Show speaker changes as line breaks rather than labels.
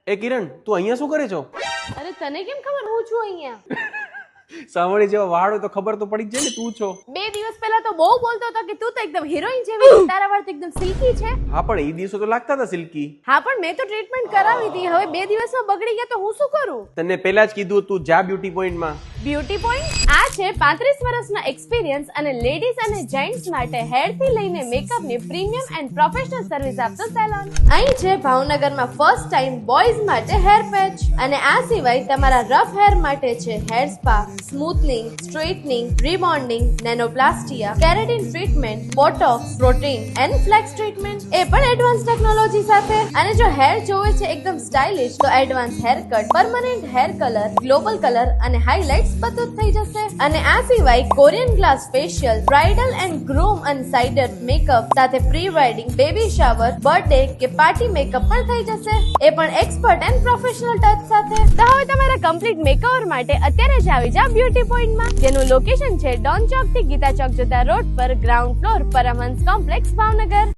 એ કિરણ, તું અહીંયા શું કરે છો?
અરે તને કેમ ખબર હું છું અહીંયા?
સાવણી જેવા વાળ હોય તો ખબર તો પડી જ જાય ને તું છો.
2 દિવસ પહેલા તો બહુ બોલતો હતો કે તું તો એકદમ હિરોઈન જેવી છે, તારા વાળ તો એકદમ સિલ્કી છે.
હા પણ એ દિવસો તો લાગતા હતા સિલ્કી.
હા પણ મેં તો ટ્રીટમેન્ટ કરાવી હતી, હવે 2 દિવસમાં બગડી ગયા તો હું શું કરું?
તને પહેલા જ કીધું તું જા બ્યુટી પોઈન્ટમાં.
બ્યુટી પોઈન્ટ આ છે 35 વર્ષના એક્સપિરિયન્સ અને લેડીઝ અને જેન્ટ્સ માટે હેર થી લઈને મેકઅપ ની પ્રીમિયમ એન્ડ પ્રોફેશનલ સર્વિસ આપતો સેલોન. અહીં છે ભાવનગરમાં ફર્સ્ટ ટાઈમ બોયઝ માટે હેર પેચ, અને આ સિવાય તમારા રફ હેર માટે છે hair spa, smoothening, straightening, rebonding, nanoplastia, keratin treatment, botox, protein and flex treatment, એ પણ એડવાન્સ ટેકનોલોજી સાથે. અને જો હેર જોવે છે એકદમ સ્ટાઇલિશ તો advance hair cut, permanent hair colour, global colour અને હાઇલાઇટ્સ બધું જ થઈ જશે. અને આ સિવાય Korean glass facial, bridal and groom અને સાઇડર મેકઅપ સાથે pre wedding, baby shower, birthday કે પાર્ટી મેકઅપ પણ થઈ જશે, એ પણ એક્સપર્ટ એન્ડ પ્રોફેશનલ ટચ સાથે. તો હવે તમારા કમ્પ્લીટ મેકઓવર માટે અત્યારે જ આવી જાવ બ્યુટી પોઈન્ટમાં, જેનું લોકેશન છે ડોન ચોક થી ગીતા ચોક જતા રોડ પર, ground floor, Paramhans complex, Bhavnagar.